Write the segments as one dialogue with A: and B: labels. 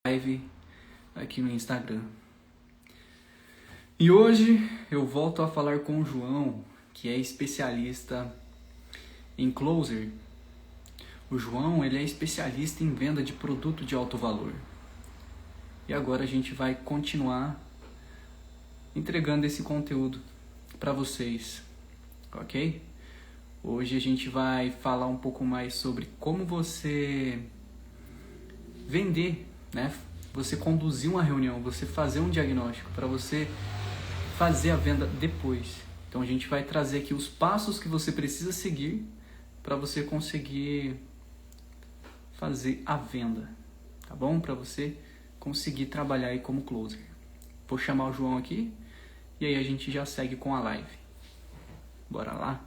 A: Live aqui no Instagram. E hoje eu volto a falar com o João, que é especialista em closer. O João, ele é especialista em venda de produto de alto valor. E agora a gente vai continuar entregando esse conteúdo para vocês, ok? Hoje a gente vai falar um pouco mais sobre como você vender, né? Você conduzir uma reunião, você fazer um diagnóstico para você fazer a venda depois. Então a gente vai trazer aqui os passos que você precisa seguir para você conseguir fazer a venda, tá bom? Para você conseguir trabalhar aí como closer. Vou chamar o João aqui e aí a gente já segue com a live. Bora lá?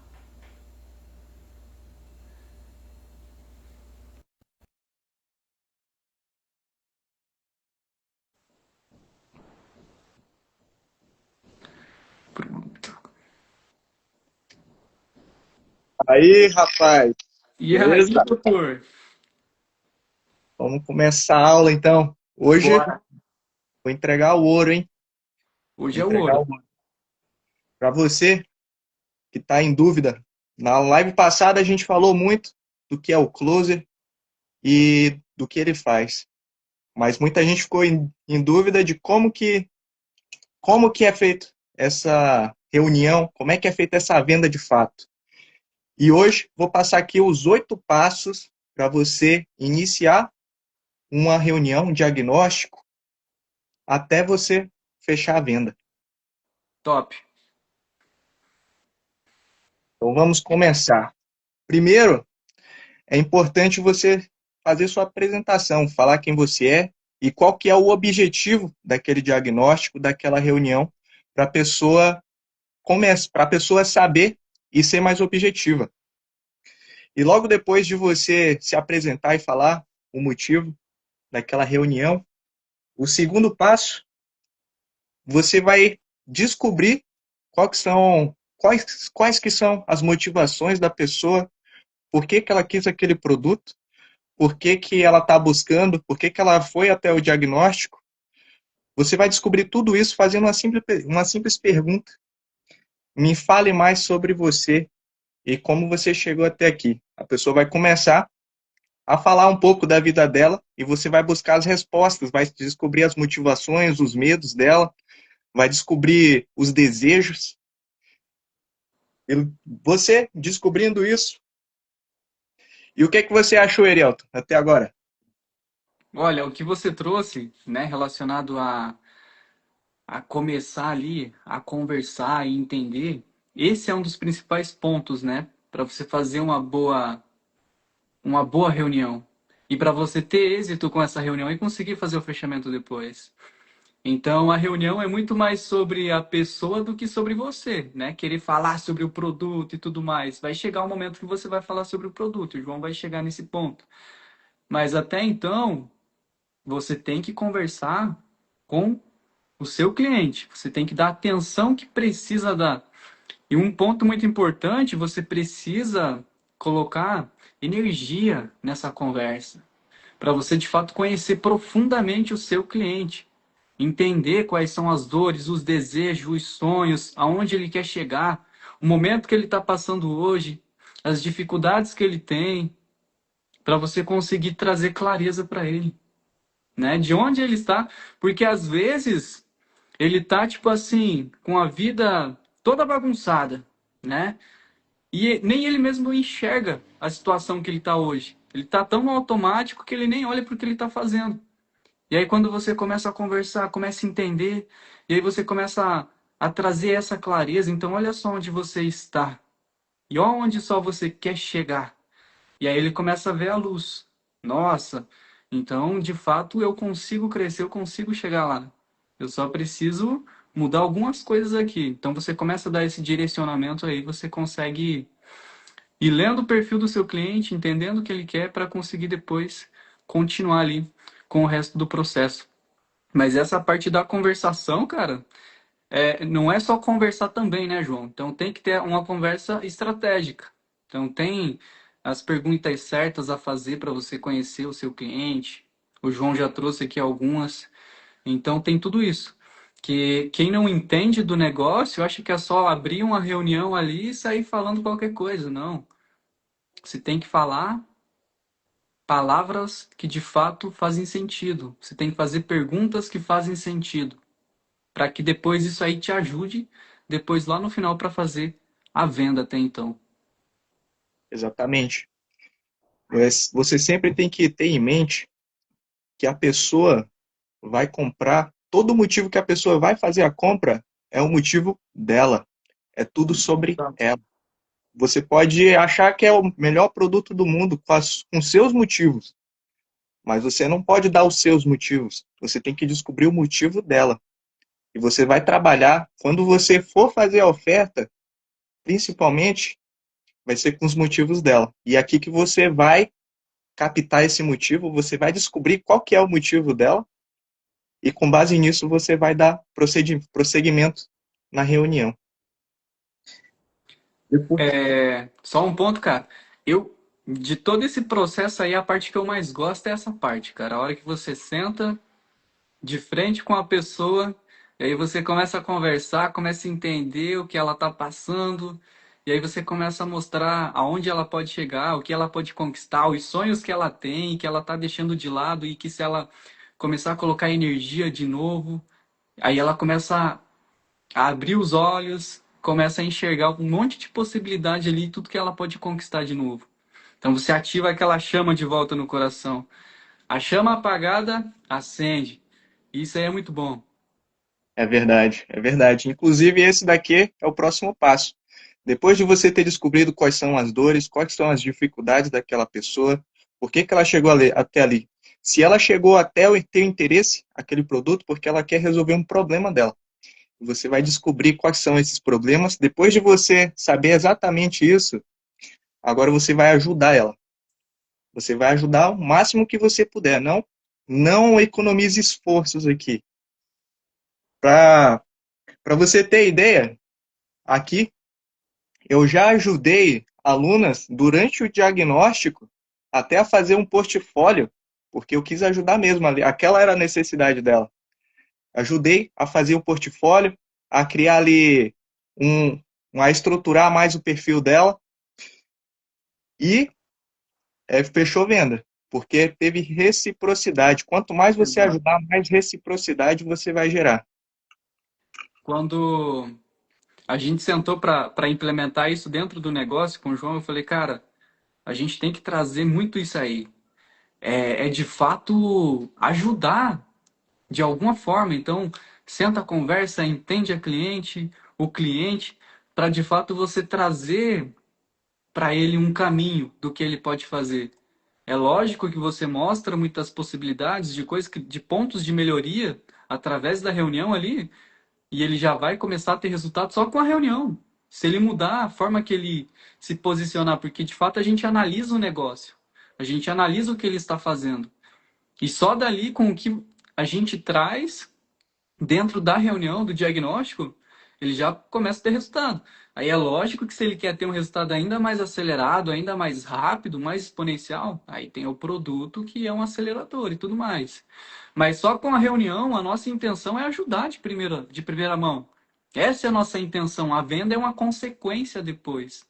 A: Pronto.
B: Aí, rapaz,
A: E aí,
B: beleza?
A: doutor?
B: Vamos começar a aula então. Hoje
A: Bora.
B: vou entregar o ouro, hein? Vou
A: Hoje é o
B: entregar o
A: ouro.
B: ouro. Para você que está em dúvida, na live passada a gente falou muito do que é o closer e do que ele faz. Mas muita gente ficou em dúvida de como que é feito essa reunião, como é que é feita essa venda de fato. E hoje vou passar aqui os 8 passos para você iniciar uma reunião, um diagnóstico, até você fechar a venda.
A: Top.
B: Então vamos começar. Primeiro, é importante você fazer sua apresentação, falar quem você é e qual que é o objetivo daquele diagnóstico, daquela reunião, para a pessoa saber e ser mais objetiva. E logo depois de você se apresentar e falar o motivo daquela reunião, o segundo passo, você vai descobrir quais que são as motivações da pessoa, por que que ela quis aquele produto, por que que ela está buscando, por que que ela foi até o diagnóstico. Você vai descobrir tudo isso fazendo uma simples pergunta. Me fale mais sobre você e como você chegou até aqui. A pessoa vai começar a falar um pouco da vida dela e você vai buscar as respostas, vai descobrir as motivações, os medos dela, vai descobrir os desejos. E você descobrindo isso. E o que que você achou, Erielton, até agora?
A: Olha, o que você trouxe, né, relacionado a começar ali a conversar e entender, esse é um dos principais pontos, né, para você fazer uma boa reunião e para você ter êxito com essa reunião e conseguir fazer o fechamento depois. Então, a reunião é muito mais sobre a pessoa do que sobre você, né? Querer falar sobre o produto e tudo mais. Vai chegar um momento que você vai falar sobre o produto, o João vai chegar nesse ponto. Mas até então, você tem que conversar com o seu cliente. Você tem que dar a atenção que precisa dar. E um ponto muito importante, você precisa colocar energia nessa conversa, para você de fato conhecer profundamente o seu cliente, entender quais são as dores, os desejos, os sonhos, aonde ele quer chegar, o momento que ele está passando hoje, as dificuldades que ele tem, para você conseguir trazer clareza para ele, né? De onde ele está, porque às vezes ele tá, tipo assim, com a vida toda bagunçada, né? E nem ele mesmo enxerga a situação que ele tá hoje. Ele tá tão no automático que ele nem olha para o que ele tá fazendo. E aí quando você começa a conversar, começa a entender, e aí você começa a trazer essa clareza, então olha só onde você está. E onde só você quer chegar. E aí ele começa a ver a luz. Nossa, então de fato eu consigo crescer, eu consigo chegar lá. Eu só preciso mudar algumas coisas aqui. Então você começa a dar esse direcionamento aí, você consegue ir lendo o perfil do seu cliente, entendendo o que ele quer para conseguir depois continuar ali com o resto do processo. Mas essa parte da conversação, cara, não é só conversar também, né, João? Então tem que ter uma conversa estratégica. Então tem as perguntas certas a fazer para você conhecer o seu cliente, O João já trouxe aqui algumas. Então tem tudo isso. Que quem não entende do negócio acha que é só abrir uma reunião ali e sair falando qualquer coisa. Não. Você tem que falar palavras que de fato fazem sentido. Você tem que fazer perguntas que fazem sentido. Para que depois isso aí te ajude, depois lá no final para fazer a venda até então.
B: Exatamente. Mas você sempre tem que ter em mente que a pessoa vai comprar, todo motivo que a pessoa vai fazer a compra é o motivo dela. É tudo sobre
A: Exato.
B: ela. Você pode achar que é o melhor produto do mundo com seus motivos, mas você não pode dar os seus motivos. Você tem que descobrir o motivo dela. E você vai trabalhar, quando você for fazer a oferta, principalmente, vai ser com os motivos dela. E é aqui que você vai captar esse motivo, você vai descobrir qual que é o motivo dela, e com base nisso você vai dar prosseguimento na reunião. Depois,
A: Só um ponto, cara. De todo esse processo aí, a parte que eu mais gosto é essa parte, cara. A hora que você senta de frente com a pessoa, e aí você começa a conversar, começa a entender o que ela tá passando, e aí você começa a mostrar aonde ela pode chegar, o que ela pode conquistar, os sonhos que ela tem, que ela tá deixando de lado, e que se ela começar a colocar energia de novo, aí ela começa a abrir os olhos, começa a enxergar um monte de possibilidade ali, tudo que ela pode conquistar de novo. Então você ativa aquela chama de volta no coração. A chama apagada acende. Isso aí é muito bom.
B: é verdade, é verdade. Inclusive, esse daqui é o próximo passo. Depois de você ter descobrido quais são as dores, quais são as dificuldades daquela pessoa, por que que ela chegou até ali? Se ela chegou até o ter interesse aquele produto, porque ela quer resolver um problema dela. Você vai descobrir quais são esses problemas. Depois de você saber exatamente isso, agora você vai ajudar ela. Você vai ajudar o máximo que você puder. Não economize esforços aqui. Para você ter ideia, aqui eu já ajudei alunas durante o diagnóstico até a fazer um portfólio, porque eu quis ajudar mesmo. Aquela era a necessidade dela. Ajudei a fazer o portfólio, a criar ali um, a estruturar mais o perfil dela e fechou venda, porque teve reciprocidade. Quanto mais você
A: Exato.
B: ajudar, mais reciprocidade você vai gerar.
A: Quando a gente sentou para implementar isso dentro do negócio com o João, eu falei, cara, a gente tem que trazer muito isso aí. É de fato ajudar de alguma forma. Então, senta, conversa, entende o cliente, para de fato você trazer para ele um caminho do que ele pode fazer. É lógico que você mostra muitas possibilidades de coisas, de pontos de melhoria através da reunião ali, e ele já vai começar a ter resultado só com a reunião. Se ele mudar a forma que ele se posicionar, porque de fato a gente analisa o negócio, a gente analisa o que ele está fazendo. E só dali com o que a gente traz dentro da reunião, do diagnóstico, ele já começa a ter resultado. Aí é lógico que se ele quer ter um resultado ainda mais acelerado, ainda mais rápido, mais exponencial, aí tem o produto que é um acelerador e tudo mais. Mas só com a reunião, a nossa intenção é ajudar de primeira mão. Essa é a nossa intenção. A venda é uma consequência depois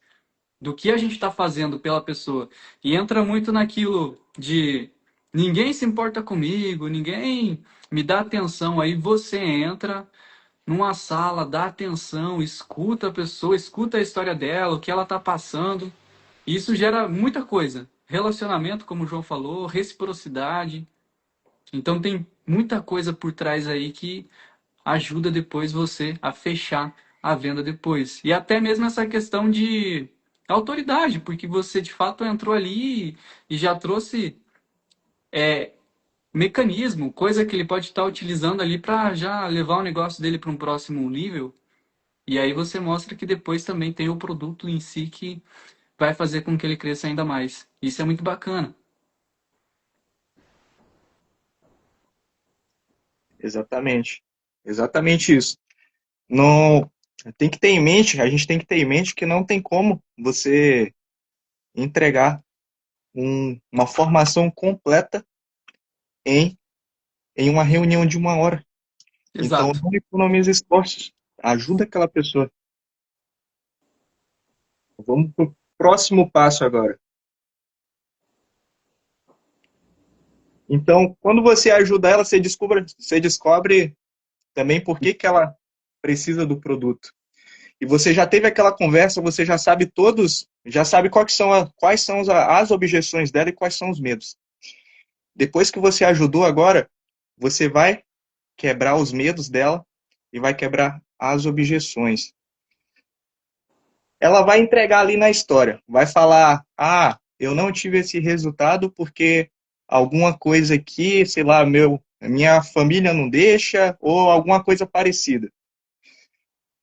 A: do que a gente está fazendo pela pessoa. E entra muito naquilo de ninguém se importa comigo, ninguém me dá atenção. Aí você entra numa sala, dá atenção, escuta a pessoa, escuta a história dela, o que ela está passando. E isso gera muita coisa. Relacionamento, como o João falou, reciprocidade. Então tem muita coisa por trás aí que ajuda depois você a fechar a venda depois. E até mesmo essa questão de autoridade, porque você de fato entrou ali e já trouxe mecanismo, coisa que ele pode estar utilizando ali para já levar o negócio dele para um próximo nível. E aí você mostra que depois também tem o produto em si que vai fazer com que ele cresça ainda mais. Isso é muito bacana.
B: Exatamente. Exatamente isso. Não, tem que ter em mente, a gente tem que ter em mente que não tem como você entregar uma formação completa em, em uma reunião de 1 hora. Então,
A: Exato.
B: não economiza esforços. Ajuda aquela pessoa. Vamos para o próximo passo agora. Então, quando você ajuda ela, você descobre também por que que ela precisa do produto. E você já teve aquela conversa, você já sabe quais são as objeções dela e quais são os medos. Depois que você ajudou agora, você vai quebrar os medos dela e vai quebrar as objeções. Ela vai entregar ali na história, vai falar: "Ah, eu não tive esse resultado porque alguma coisa aqui, sei lá, minha família não deixa ou alguma coisa parecida".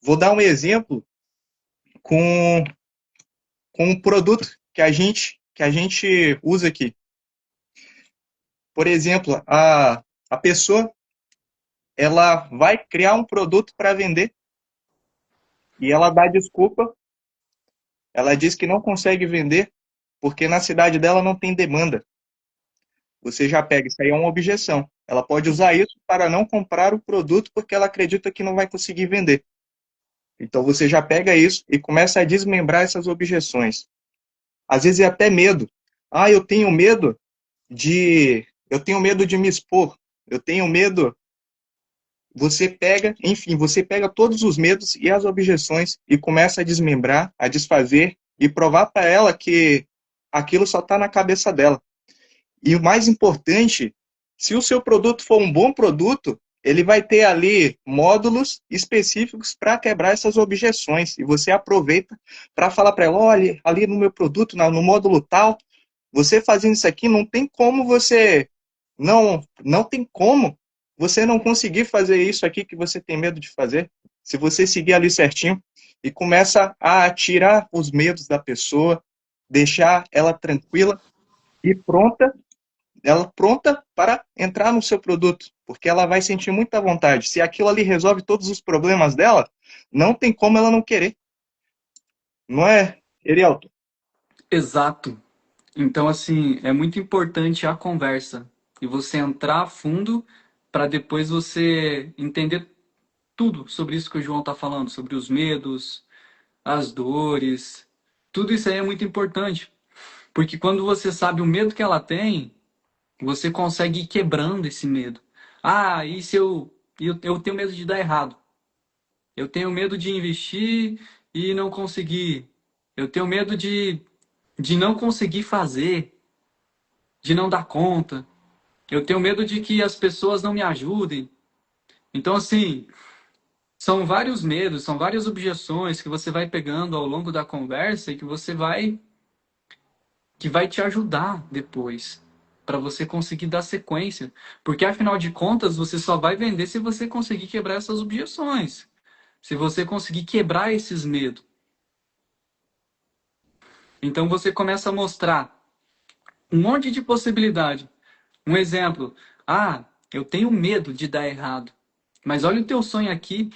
B: Vou dar um exemplo com um produto que a gente usa aqui. Por exemplo, a pessoa ela vai criar um produto para vender e ela dá desculpa, ela diz que não consegue vender porque na cidade dela não tem demanda. Você já pega, isso aí é uma objeção. Ela pode usar isso para não comprar o produto porque ela acredita que não vai conseguir vender. Então você já pega isso e começa a desmembrar essas objeções. Às vezes é até medo. Ah, eu tenho medo de me expor. Eu tenho medo. Você pega, enfim, você pega todos os medos e as objeções e começa a desmembrar, a desfazer e provar para ela que aquilo só está na cabeça dela. E o mais importante, se o seu produto for um bom produto, ele vai ter ali módulos específicos para quebrar essas objeções. E você aproveita para falar para ela: olha, ali no meu produto, no módulo tal, você fazendo isso aqui, não tem como você não conseguir fazer isso aqui que você tem medo de fazer. Se você seguir ali certinho e começa a tirar os medos da pessoa, deixar ela tranquila e pronta para entrar no seu produto, porque ela vai sentir muita vontade. Se aquilo ali resolve todos os problemas dela, não tem como ela não querer. Não é, Erielto?
A: Exato. Então, assim, é muito importante a conversa e você entrar a fundo para depois você entender tudo sobre isso que o João está falando, sobre os medos, as dores. Tudo isso aí é muito importante, porque quando você sabe o medo que ela tem, você consegue ir quebrando esse medo. Ah, e se eu tenho medo de dar errado. Eu tenho medo de investir e não conseguir. Eu tenho medo de não conseguir fazer, de não dar conta. Eu tenho medo de que as pessoas não me ajudem. Então, assim, são vários medos, são várias objeções que você vai pegando ao longo da conversa e que vai te ajudar depois para você conseguir dar sequência, porque afinal de contas você só vai vender se você conseguir quebrar essas objeções, se você conseguir quebrar esses medos. Então você começa a mostrar um monte de possibilidade. Um exemplo: ah, eu tenho medo de dar errado, mas olha o teu sonho aqui.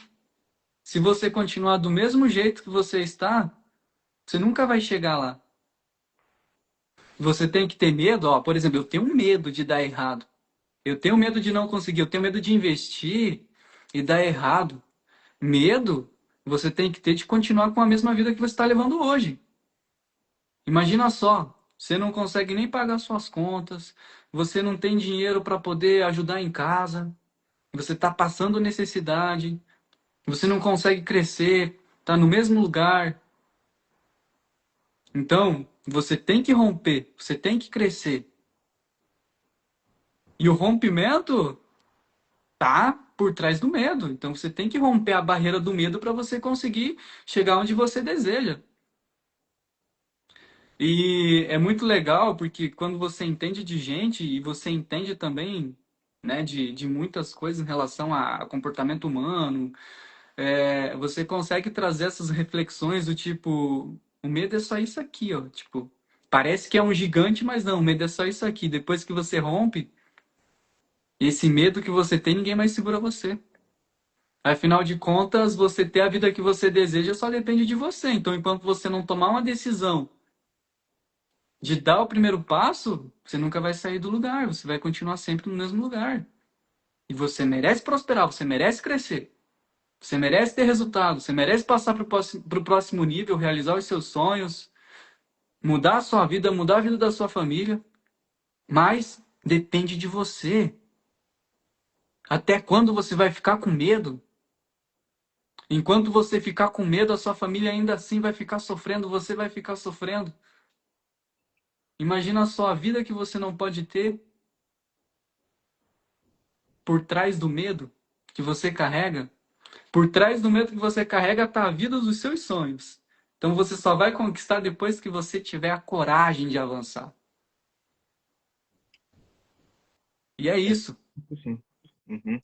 A: Se você continuar do mesmo jeito que você está, você nunca vai chegar lá. Você tem que ter medo, ó, por exemplo, eu tenho medo de dar errado. Eu tenho medo de não conseguir, eu tenho medo de investir e dar errado. Medo você tem que ter de continuar com a mesma vida que você está levando hoje. Imagina só, você não consegue nem pagar suas contas, você não tem dinheiro para poder ajudar em casa, você está passando necessidade, você não consegue crescer, está no mesmo lugar. Então, você tem que romper, você tem que crescer. E o rompimento tá por trás do medo. Então, você tem que romper a barreira do medo para você conseguir chegar onde você deseja. E é muito legal porque quando você entende de gente e você entende também, né, de muitas coisas em relação a comportamento humano, você consegue trazer essas reflexões do tipo, o medo é só isso aqui, ó. Tipo, parece que é um gigante, mas não, o medo é só isso aqui. Depois que você rompe, esse medo que você tem, ninguém mais segura você. Afinal de contas, você ter a vida que você deseja só depende de você. Então, enquanto você não tomar uma decisão de dar o primeiro passo, você nunca vai sair do lugar, você vai continuar sempre no mesmo lugar. E você merece prosperar, você merece crescer, você merece ter resultado, você merece passar para o próximo nível, realizar os seus sonhos, mudar a sua vida, mudar a vida da sua família. Mas depende de você. Até quando você vai ficar com medo? Enquanto você ficar com medo, a sua família ainda assim vai ficar sofrendo, você vai ficar sofrendo. Imagina só a vida que você não pode ter por trás do medo que você carrega. Por trás do medo que você carrega está a vida dos seus sonhos. Então você só vai conquistar depois que você tiver a coragem de avançar. E é
B: É,
A: isso.
B: sim. Uhum.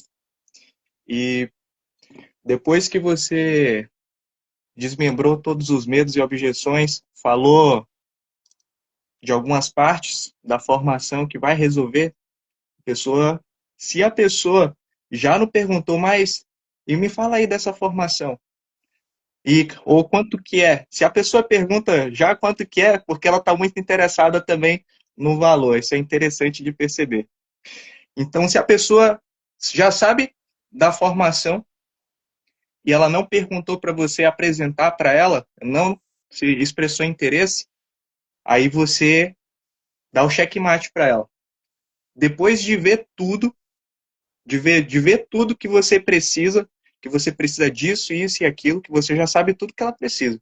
B: E depois que você desmembrou todos os medos e objeções, falou de algumas partes da formação que vai resolver, a pessoa, se a pessoa já não perguntou mais, e me fala aí dessa formação, e ou quanto que é. Se a pessoa pergunta já quanto que é, porque ela está muito interessada também no valor. Isso é interessante de perceber. Então, se a pessoa já sabe da formação e ela não perguntou para você apresentar para ela, não se expressou interesse, aí você dá o checkmate para ela. Depois de ver tudo, de ver tudo que você precisa disso, isso e aquilo, que você já sabe tudo que ela precisa.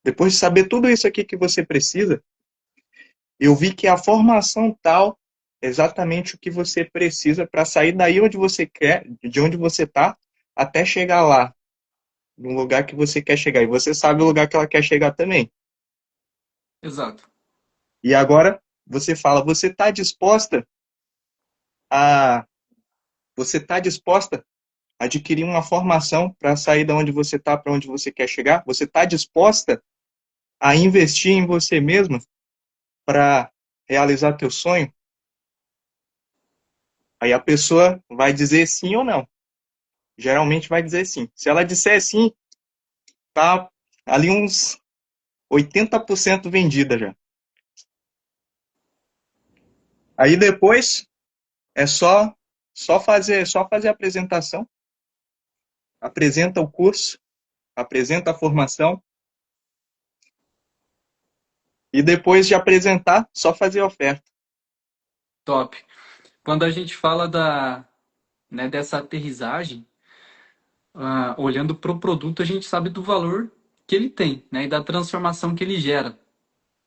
B: Depois de saber tudo isso aqui que você precisa, eu vi que a formação tal é exatamente o que você precisa para sair daí onde você quer, de onde você está, até chegar lá, no lugar que você quer chegar. E você sabe o lugar que ela quer chegar também.
A: Exato.
B: E agora você fala, a você está disposta a adquirir uma formação para sair da onde você está para onde você quer chegar? Você está disposta a investir em você mesma para realizar teu sonho? Aí a pessoa vai dizer sim ou não. Geralmente vai dizer sim. Se ela disser sim, tá ali uns 80% vendida já. Aí depois é só fazer a apresentação, apresenta o curso, apresenta a formação e depois de apresentar, só fazer a oferta.
A: Top. Quando a gente fala dessa aterrissagem, olhando para o produto, a gente sabe do valor que ele tem, né, e da transformação que ele gera.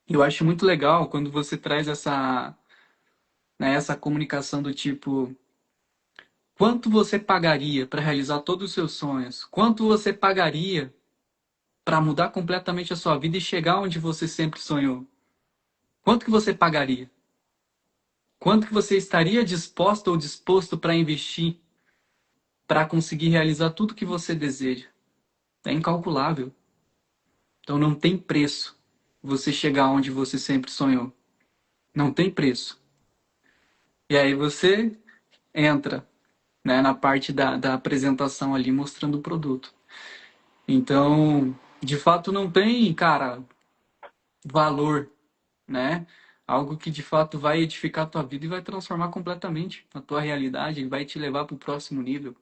A: Eu acho muito legal quando você traz essa comunicação do tipo, quanto você pagaria para realizar todos os seus sonhos? Quanto você pagaria para mudar completamente a sua vida e chegar onde você sempre sonhou? Quanto que você pagaria? Quanto que você estaria disposto ou disposto para investir para conseguir realizar tudo que você deseja? É incalculável. Então não tem preço você chegar onde você sempre sonhou. Não tem preço. E aí você entra, né, na parte da apresentação ali mostrando o produto. Então, de fato não tem, cara, valor, né? Algo que de fato vai edificar a tua vida e vai transformar completamente a tua realidade, vai te levar para o próximo nível,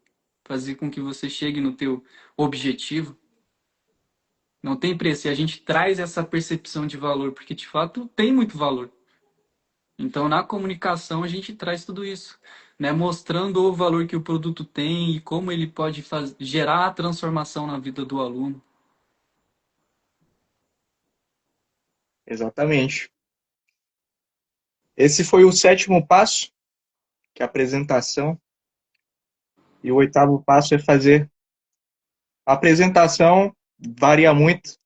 A: fazer com que você chegue no teu objetivo. Não tem preço. E a gente traz essa percepção de valor, porque de fato tem muito valor. Então, na comunicação, a gente traz tudo isso, né? Mostrando o valor que o produto tem e como ele pode gerar a transformação na vida do aluno.
B: Exatamente. Esse foi o sétimo passo, que é a apresentação. E o oitavo passo é fazer. A apresentação varia muito.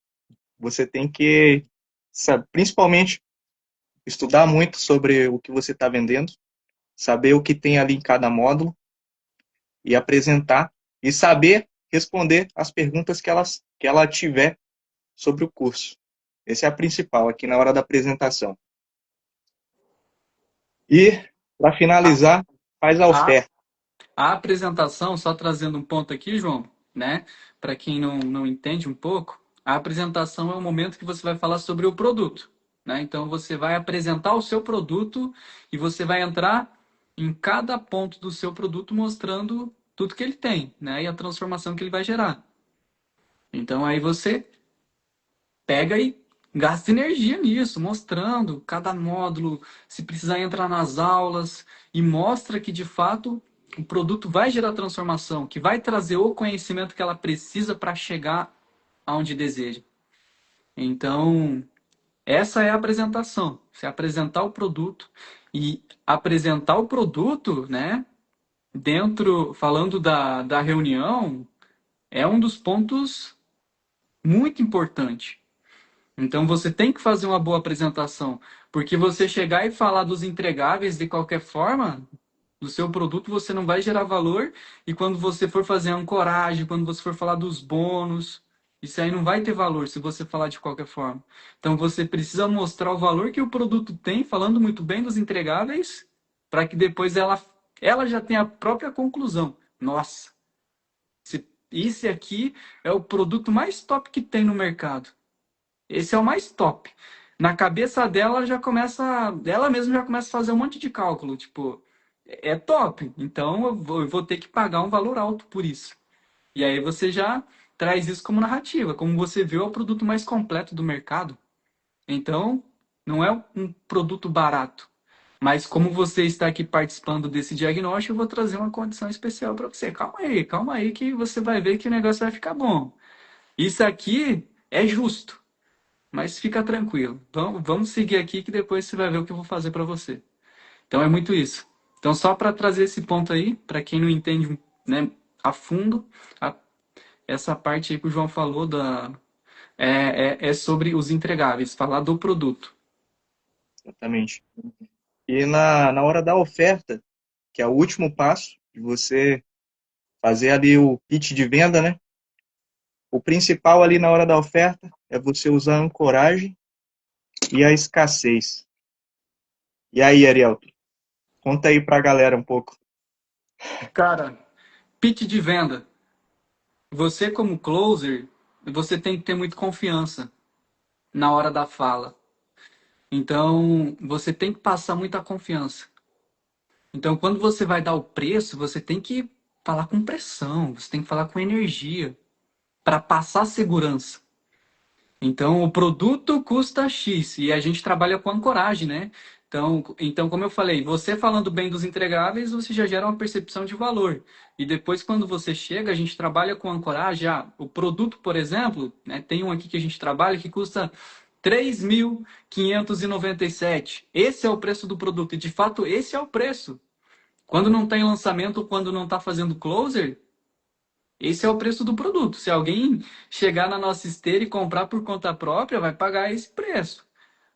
B: Você tem que, principalmente, estudar muito sobre o que você está vendendo, saber o que tem ali em cada módulo e apresentar e saber responder as perguntas que ela tiver sobre o curso. Esse é a principal aqui na hora da apresentação. E, para
A: A,
B: finalizar, faz a
A: a,
B: oferta.
A: a apresentação, só trazendo um ponto aqui, João, né? Para quem não entende um pouco, a apresentação é o momento que você vai falar sobre o produto. né? Então você vai apresentar o seu produto e você vai entrar em cada ponto do seu produto mostrando tudo que ele tem, né? E a transformação que ele vai gerar. Então aí você pega e gasta energia nisso, mostrando cada módulo, se precisar entrar nas aulas e mostra que de fato o produto vai gerar transformação, que vai trazer o conhecimento que ela precisa para chegar aonde deseja. Então, essa é a apresentação. Você apresentar o produto e apresentar o produto, né? Dentro, falando da reunião, é um dos pontos muito importante. Então você tem que fazer uma boa apresentação, porque você chegar e falar dos entregáveis de qualquer forma, do seu produto, você não vai gerar valor, e quando você for fazer a ancoragem, quando você for falar dos bônus, isso aí não vai ter valor se você falar de qualquer forma. Então você precisa mostrar o valor que o produto tem, falando muito bem dos entregáveis, para que depois ela já tenha a própria conclusão. Nossa, esse aqui é o produto mais top que tem no mercado. Esse é o mais top. Na cabeça dela já começa, ela mesma já começa a fazer um monte de cálculo, tipo, é top, então eu vou ter que pagar um valor alto por isso. E aí você já traz isso como narrativa, como você vê, é o produto mais completo do mercado. Então, não é um produto barato. Mas como você está aqui participando desse diagnóstico, eu vou trazer uma condição especial para você. Calma aí que você vai ver que o negócio vai ficar bom. Isso aqui é justo. Mas fica tranquilo. Vamos seguir aqui que depois você vai ver o que eu vou fazer para você. Então é muito isso. Então só para trazer esse ponto aí, para quem não entende, né, a fundo, a- essa parte aí que o João falou é sobre os entregáveis, falar do produto.
B: Exatamente. E na hora da oferta, que é o último passo, de você fazer ali o pitch de venda, né? O principal ali na hora da oferta é você usar a ancoragem e a escassez. E aí, Ariel, conta aí pra galera um pouco.
A: Cara, pitch de venda. Você como closer, você tem que ter muita confiança na hora da fala. Então, você tem que passar muita confiança. Então, quando você vai dar o preço, você tem que falar com pressão, você tem que falar com energia para passar segurança. Então, o produto custa X e a gente trabalha com ancoragem, né? Então, como eu falei, você falando bem dos entregáveis, você já gera uma percepção de valor. E depois, quando você chega, a gente trabalha com ancoragem. Ah, o produto, por exemplo, né, tem um aqui que a gente trabalha que custa 3.597. Esse é o preço do produto. E, de fato, esse é o preço. Quando não está em lançamento, quando não está fazendo closer, esse é o preço do produto. Se alguém chegar na nossa esteira e comprar por conta própria, vai pagar esse preço.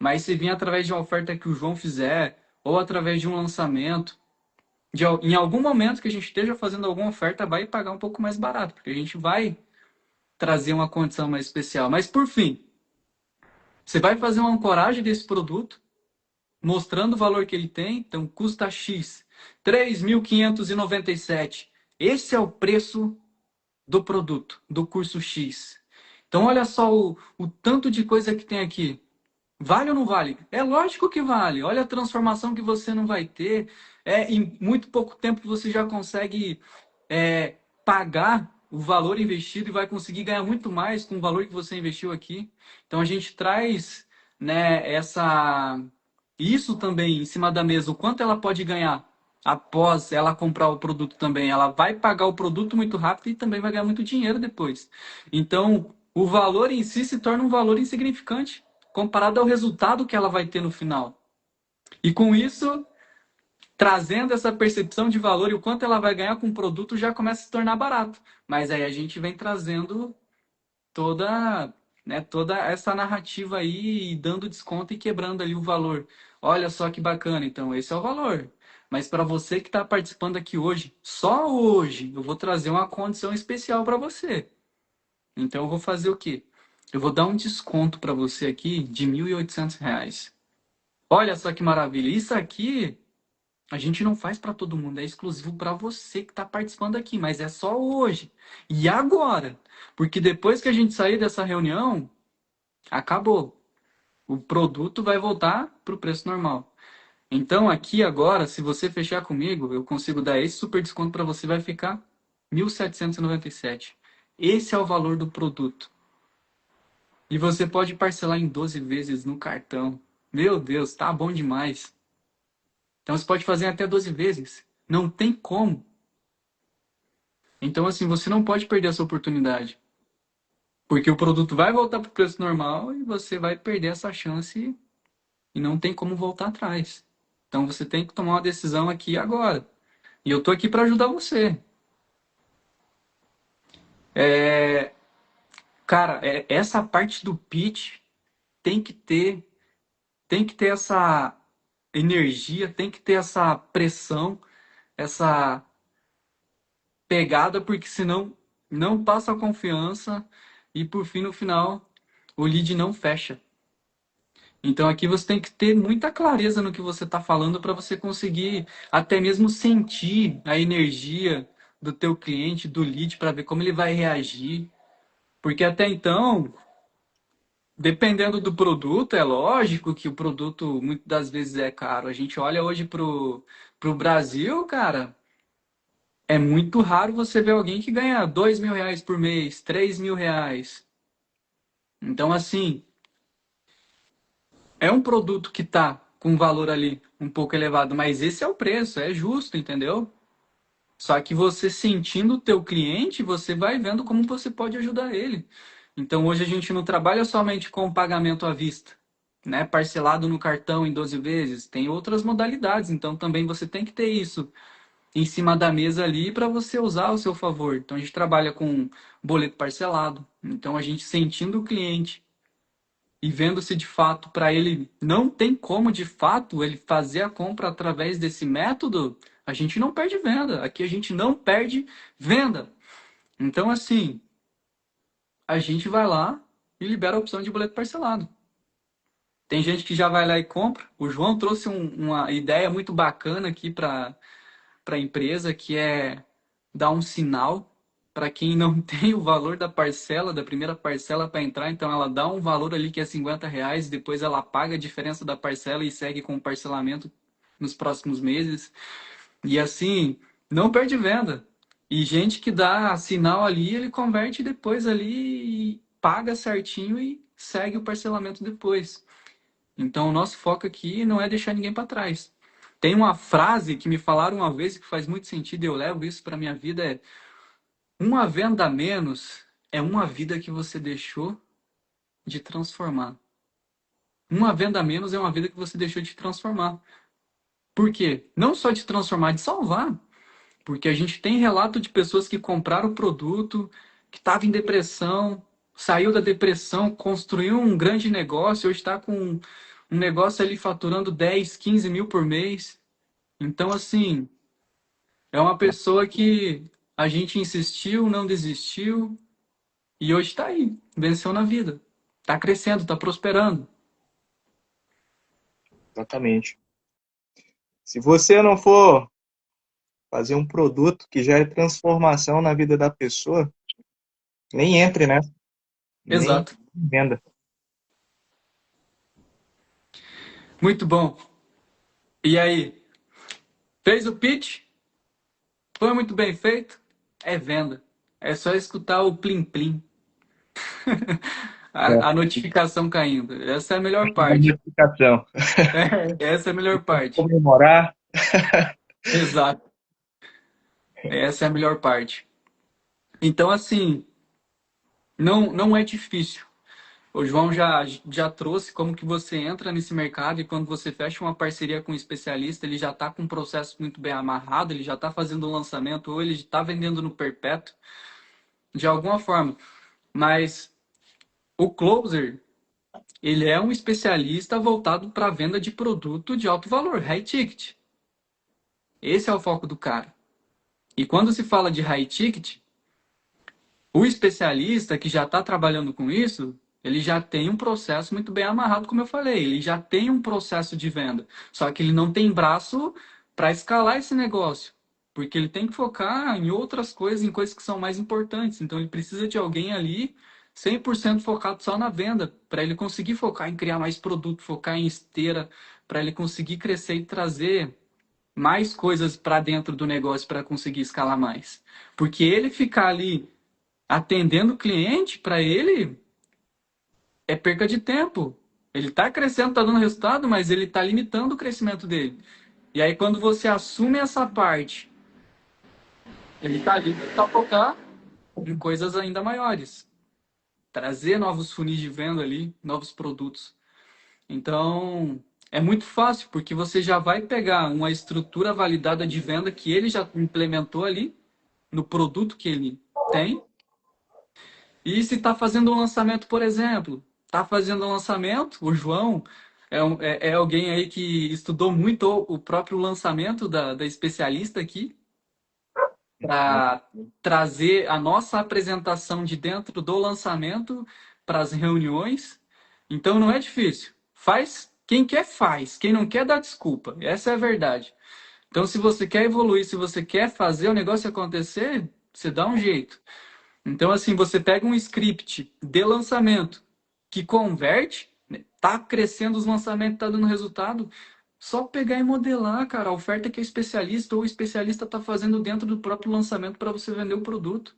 A: Mas se vir através de uma oferta que o João fizer, ou através de um lançamento, em algum momento que a gente esteja fazendo alguma oferta, vai pagar um pouco mais barato, porque a gente vai trazer uma condição mais especial. Mas por fim, você vai fazer uma ancoragem desse produto, mostrando o valor que ele tem, então custa X, 3.597. Esse é o preço do produto, do curso X. Então, olha só o tanto de coisa que tem aqui. Vale ou não vale? É lógico que vale. Olha a transformação que você não vai ter. Em muito pouco tempo você já consegue pagar o valor investido e vai conseguir ganhar muito mais com o valor que você investiu aqui. Então a gente traz, né, isso também em cima da mesa, o quanto ela pode ganhar após ela comprar o produto também. Ela vai pagar o produto muito rápido e também vai ganhar muito dinheiro depois. Então, o valor em si se torna um valor insignificante comparado ao resultado que ela vai ter no final. E com isso, trazendo essa percepção de valor e o quanto ela vai ganhar com o produto já começa a se tornar barato. Mas aí a gente vem trazendo toda essa narrativa aí, e dando desconto e quebrando ali o valor. Olha só que bacana, então esse é o valor. Mas para você que está participando aqui hoje, só hoje, eu vou trazer uma condição especial para você. Então eu vou fazer o quê? Eu vou dar um desconto para você aqui de R$ 1.800. Olha só que maravilha. Isso aqui a gente não faz para todo mundo, é exclusivo para você que está participando aqui, mas é só hoje. E agora? Porque depois que a gente sair dessa reunião, acabou. O produto vai voltar para o preço normal. Então, aqui agora, se você fechar comigo, eu consigo dar esse super desconto para você, vai ficar 1.797. Esse é o valor do produto. E você pode parcelar em 12 vezes no cartão. Meu Deus, tá bom demais. Então você pode fazer até 12 vezes. Não tem como. Então, assim, você não pode perder essa oportunidade. Porque o produto vai voltar para o preço normal e você vai perder essa chance e não tem como voltar atrás. Então você tem que tomar uma decisão aqui e agora. E eu tô aqui para ajudar você. É, cara, essa parte do pitch tem que ter, tem que ter essa energia, tem que ter essa pressão, essa pegada, porque senão não passa a confiança e por fim, no final, o lead não fecha. Então aqui você tem que ter muita clareza no que você está falando para você conseguir até mesmo sentir a energia do teu cliente, do lead, para ver como ele vai reagir. Porque até então, dependendo do produto, é lógico que o produto muitas das vezes é caro. A gente olha hoje pro Brasil, cara, é muito raro você ver alguém que ganha R$ 2.000 por mês, R$ 3.000. Então, assim, é um produto que tá com um valor ali um pouco elevado, mas esse é o preço, é justo, entendeu? Só que você sentindo o teu cliente, você vai vendo como você pode ajudar ele. Então hoje a gente não trabalha somente com o pagamento à vista, né? Parcelado no cartão em 12 vezes, tem outras modalidades, então também você tem que ter isso em cima da mesa ali para você usar ao seu favor. Então a gente trabalha com boleto parcelado. Então a gente sentindo o cliente e vendo se de fato para ele não tem como de fato ele fazer a compra através desse método, a gente não perde venda. Aqui a gente não perde venda. Então, assim, a gente vai lá e libera a opção de boleto parcelado. Tem gente que já vai lá e compra. O João trouxe uma ideia muito bacana aqui para a empresa, que é dar um sinal para quem não tem o valor da parcela, da primeira parcela para entrar. Então ela dá um valor ali que é R$ 50, depois ela paga a diferença da parcela e segue com o parcelamento nos próximos meses. E assim, não perde venda. E gente que dá sinal ali, ele converte depois ali e paga certinho e segue o parcelamento depois. Então, o nosso foco aqui não é deixar ninguém para trás. Tem uma frase que me falaram uma vez que faz muito sentido e eu levo isso para minha vida, é: uma venda a menos é uma vida que você deixou de transformar. Uma venda a menos é uma vida que você deixou de transformar. Por quê? Não só de transformar, de salvar. Porque a gente tem relato de pessoas que compraram o produto, que estava em depressão, saiu da depressão, construiu um grande negócio, hoje está com um negócio ali faturando 10, 15 mil por mês. Então, assim, é uma pessoa que a gente insistiu, não desistiu e hoje está aí, venceu na vida. Está crescendo, está prosperando.
B: Exatamente. Se você não for fazer um produto que já é transformação na vida da pessoa, nem entre nessa, nem
A: Exato.
B: venda.
A: Muito bom. E aí, fez o pitch? Foi muito bem feito? É venda. É só escutar o plim-plim. A
B: É,
A: notificação caindo. Essa é a melhor
B: uma
A: parte.
B: notificação.
A: Essa é a melhor parte.
B: Comemorar.
A: Exato. Essa é a melhor parte. Então, assim, não é difícil. O João já trouxe como que você entra nesse mercado e quando você fecha uma parceria com um especialista, ele já está com um processo muito bem amarrado, ele já está fazendo o lançamento ou ele está vendendo no perpétuo, de alguma forma. Mas o closer, ele é um especialista voltado para a venda de produto de alto valor, high ticket. Esse é o foco do cara. E quando se fala de high ticket, o especialista que já está trabalhando com isso, ele já tem um processo muito bem amarrado, como eu falei. Ele já tem um processo de venda. Só que ele não tem braço para escalar esse negócio. Porque ele tem que focar em outras coisas, em coisas que são mais importantes. Então ele precisa de alguém ali 100% focado só na venda, para ele conseguir focar em criar mais produto, focar em esteira, para ele conseguir crescer e trazer mais coisas para dentro do negócio para conseguir escalar mais. Porque ele ficar ali atendendo o cliente, para ele é perca de tempo. Ele está crescendo, está dando resultado, mas ele está limitando o crescimento dele. E aí, quando você assume essa parte, ele está ali para focar em coisas ainda maiores. Trazer novos funis de venda ali, novos produtos. Então, é muito fácil, porque você já vai pegar uma estrutura validada de venda que ele já implementou ali no produto que ele tem. E se está fazendo um lançamento, por exemplo, está fazendo um lançamento, o João é alguém aí que estudou muito o próprio lançamento da especialista aqui, para trazer a nossa apresentação de dentro do lançamento para as reuniões. Então não é difícil. Faz, quem quer faz, quem não quer dá desculpa. Essa é a verdade. Então se você quer evoluir, se você quer fazer o negócio acontecer, você dá um jeito. Então assim, você pega um script de lançamento que converte, né, tá crescendo os lançamentos, tá dando resultado, só pegar e modelar, cara, a oferta que é especialista ou o especialista está fazendo dentro do próprio lançamento para você vender o produto.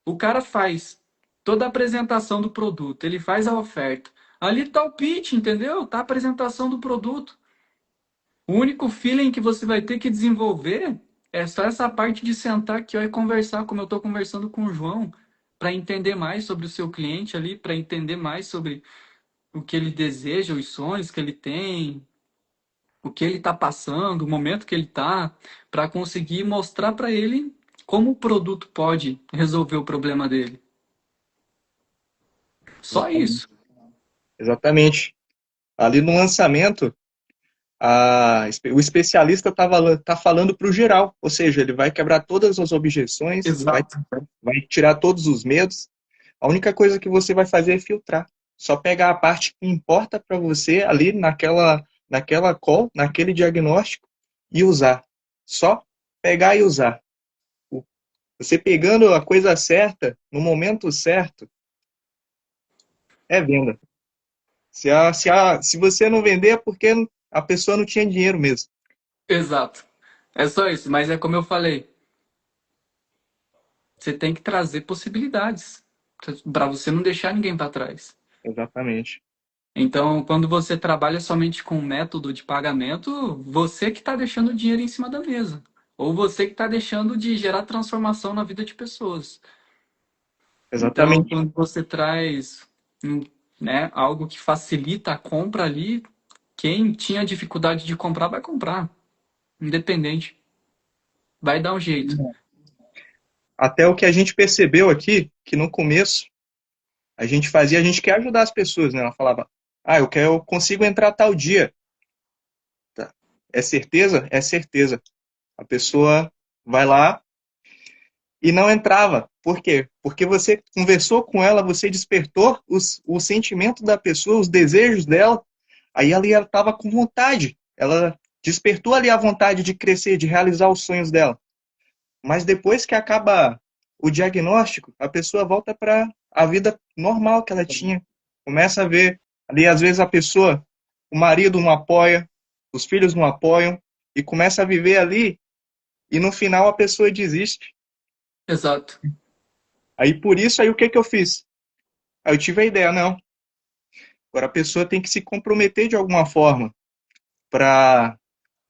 A: O cara faz toda a apresentação do produto, ele faz a oferta. Ali está o pitch, entendeu? Tá a apresentação do produto. O único feeling que você vai ter que desenvolver é só essa parte de sentar aqui ó, e conversar, como eu estou conversando com o João, para entender mais sobre o seu cliente ali, para entender mais sobre o que ele deseja, os sonhos que ele tem, o que ele está passando, o momento que ele está, para conseguir mostrar para ele como o produto pode resolver o problema dele. Só
B: Exatamente.
A: isso.
B: Exatamente. Ali no lançamento, o especialista tá falando para o geral, ou seja, ele vai quebrar todas as objeções,
A: Exato.
B: vai tirar todos os medos. A única coisa que você vai fazer é filtrar. Só pegar a parte que importa para você ali naquela call, naquele diagnóstico e usar. Só pegar e usar. Você pegando a coisa certa, no momento certo, é venda. Se você não vender é porque a pessoa não tinha dinheiro mesmo.
A: Exato. É só isso, mas é como eu falei, você tem que trazer possibilidades para você não deixar ninguém para trás.
B: Exatamente.
A: Então, quando você trabalha somente com método de pagamento, você que está deixando o dinheiro em cima da mesa. Ou você que está deixando de gerar transformação na vida de pessoas. Então,
B: Exatamente.
A: quando você traz, hum, né, algo que facilita a compra ali, quem tinha dificuldade de comprar vai comprar, independente. Vai dar um jeito.
B: Até o que a gente percebeu aqui, que no começo a gente quer ajudar as pessoas, né? Ela falava, eu consigo entrar tal dia. Tá. É certeza? É certeza. A pessoa vai lá e não entrava. Por quê? Porque você conversou com ela, você despertou o sentimento da pessoa, os desejos dela, aí ela estava com vontade. Ela despertou ali a vontade de crescer, de realizar os sonhos dela. Mas depois que acaba o diagnóstico, a pessoa volta para a vida normal que ela tinha. Começa a ver ali, às vezes, a pessoa, o marido não apoia, os filhos não apoiam, e começa a viver ali, e no final a pessoa desiste.
A: Exato.
B: Aí por isso, aí o que que eu fiz? Aí eu tive a ideia, não. Agora a pessoa tem que se comprometer de alguma forma para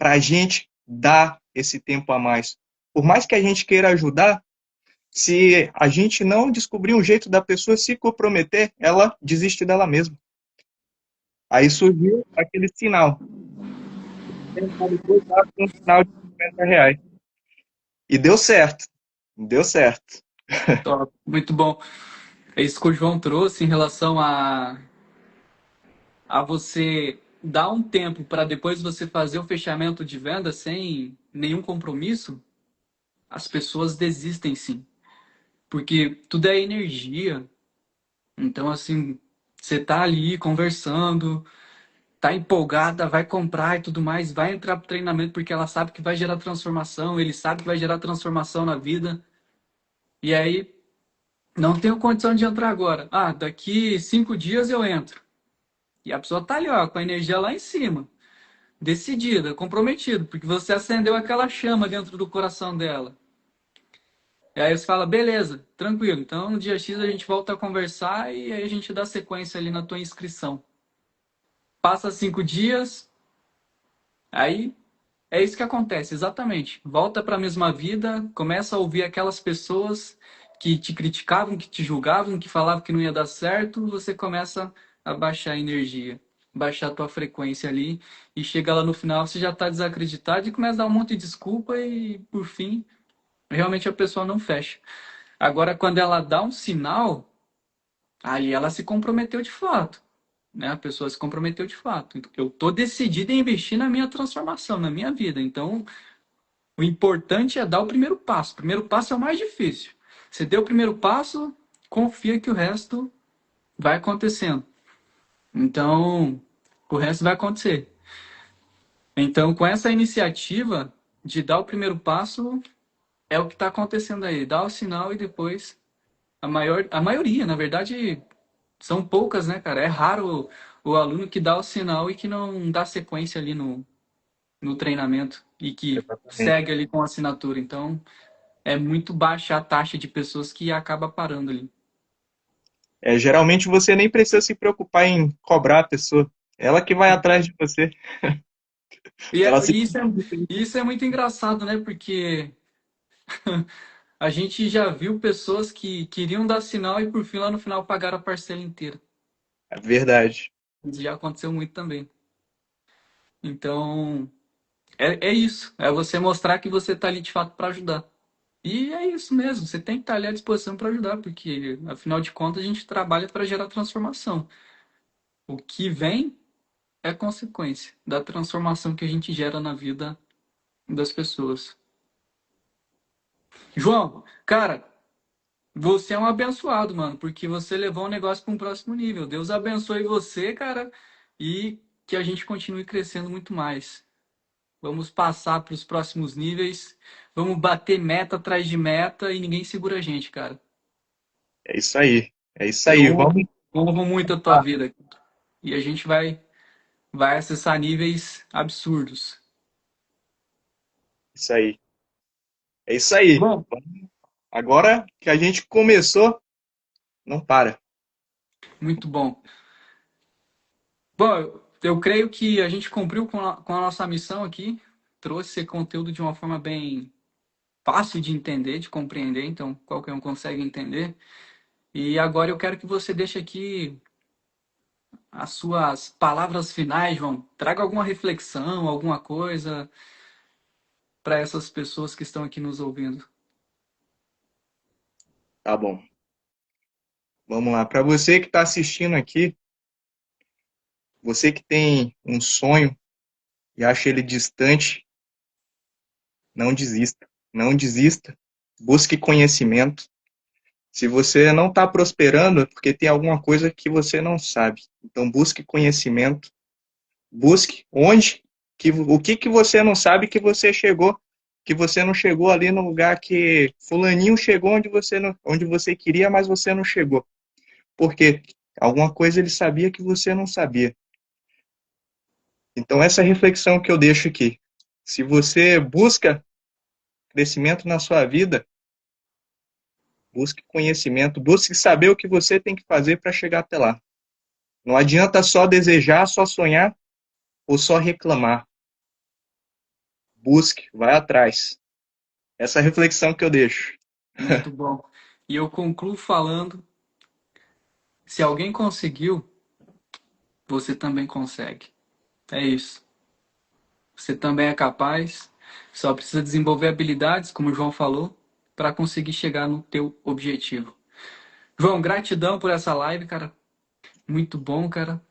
B: a gente dar esse tempo a mais. Por mais que a gente queira ajudar, se a gente não descobrir um jeito da pessoa se comprometer, ela desiste dela mesma. Aí surgiu aquele sinal. Depois abre um sinal de R$ 50. E deu certo. Deu certo.
A: Top. Muito bom. É isso que o João trouxe em relação a você dar um tempo para depois você fazer o fechamento de venda sem nenhum compromisso. As pessoas desistem sim, porque tudo é energia. Então, assim, você tá ali conversando, tá empolgada, vai comprar e tudo mais, vai entrar pro treinamento porque ela sabe que vai gerar transformação, ele sabe que vai gerar transformação na vida. E aí Não tenho condição de entrar agora. Ah, daqui 5 dias eu entro. E a pessoa tá ali, ó, com a energia lá em cima, decidida, comprometida, porque você acendeu aquela chama dentro do coração dela. E aí você fala, beleza, tranquilo. Então no dia X a gente volta a conversar e aí a gente dá sequência ali na tua inscrição. Passa 5 dias, aí é isso que acontece, exatamente. Volta para a mesma vida, começa a ouvir aquelas pessoas que te criticavam, que te julgavam, que falavam que não ia dar certo, você começa a baixar a energia, baixar a tua frequência ali, e chega lá no final, você já está desacreditado e começa a dar um monte de desculpa e, por fim, realmente a pessoa não fecha. Agora, quando ela dá um sinal, aí ela se comprometeu de fato. Né? A pessoa se comprometeu de fato. Eu estou decidido em investir na minha transformação, na minha vida. Então, o importante é dar o primeiro passo. O primeiro passo é o mais difícil. Você deu o primeiro passo, confia que o resto vai acontecendo. Então, o resto vai acontecer. Então, com essa iniciativa de dar o primeiro passo, é o que está acontecendo aí. Dá o sinal e depois a maioria, na verdade, são poucas, né, cara? É raro o aluno que dá o sinal e que não dá sequência ali no treinamento e que
B: Exatamente.
A: segue ali com a assinatura. Então, é muito baixa a taxa de pessoas que acaba parando ali.
B: Geralmente você nem precisa se preocupar em cobrar a pessoa. Ela que vai atrás de você.
A: E,
B: Ela
A: é-
B: se.
A: e isso, é, isso é muito engraçado, né? Porque a gente já viu pessoas que queriam dar sinal e por fim lá no final pagaram a parcela inteira.
B: É verdade.
A: Isso já aconteceu muito também. Então, é isso. É você mostrar que você está ali de fato para ajudar. E é isso mesmo. Você tem que estar ali à disposição para ajudar, porque afinal de contas a gente trabalha para gerar transformação. O que vem é consequência da transformação que a gente gera na vida das pessoas. João, cara, você é um abençoado, mano, porque você levou o negócio para um próximo nível. Deus abençoe você, cara, e que a gente continue crescendo muito mais. Vamos passar para os próximos níveis, vamos bater meta atrás de meta e ninguém segura a gente, cara.
B: É isso aí. É isso
A: Eu
B: aí. Vamos
A: honro muito a tua
B: lá.
A: vida e a gente vai acessar níveis absurdos.
B: Isso aí. É isso aí.
A: Bom,
B: Agora que a gente começou, não para.
A: muito bom. Bom, eu creio que a gente cumpriu com a nossa missão aqui, trouxe esse conteúdo de uma forma bem fácil de entender, de compreender, então qualquer um consegue entender. E agora eu quero que você deixe aqui as suas palavras finais, João. Traga alguma reflexão, alguma coisa para essas pessoas que estão aqui nos ouvindo.
B: Tá bom. Vamos lá. Para você que está assistindo aqui, você que tem um sonho e acha ele distante, não desista. Não desista. Busque conhecimento. Se você não está prosperando, é porque tem alguma coisa que você não sabe. Então, busque conhecimento. Busque onde, o que você não sabe que você chegou, que você não chegou ali no lugar que fulaninho chegou onde você não, onde você queria, mas você não chegou. Porque alguma coisa ele sabia que você não sabia. Então, essa reflexão que eu deixo aqui. Se você busca crescimento na sua vida, busque conhecimento, busque saber o que você tem que fazer para chegar até lá. Não adianta só desejar, só sonhar ou só reclamar. Busque, vai atrás. Essa reflexão que eu deixo.
A: Muito bom. E eu concluo falando: se alguém conseguiu, você também consegue. É isso. Você também é capaz, só precisa desenvolver habilidades, como o João falou, para conseguir chegar no teu objetivo. João, gratidão por essa live, cara. Muito bom, cara.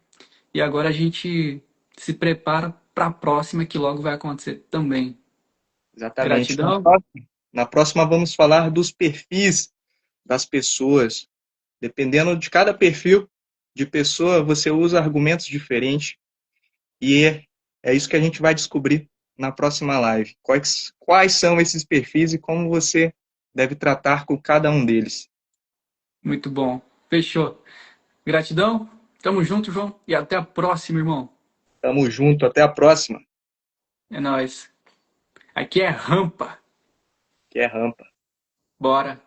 A: E agora a gente se prepara para a próxima que logo vai acontecer também.
B: Exatamente.
A: Gratidão.
B: Na próxima vamos falar dos perfis das pessoas. Dependendo de cada perfil de pessoa, você usa argumentos diferentes. E é isso que a gente vai descobrir na próxima live. Quais são esses perfis e como você deve tratar com cada um deles.
A: Muito bom. Fechou. Gratidão. Tamo junto, João. E até a próxima, irmão.
B: Tamo junto, até a próxima,
A: É nóis. Aqui é rampa.
B: que é rampa.
A: Bora.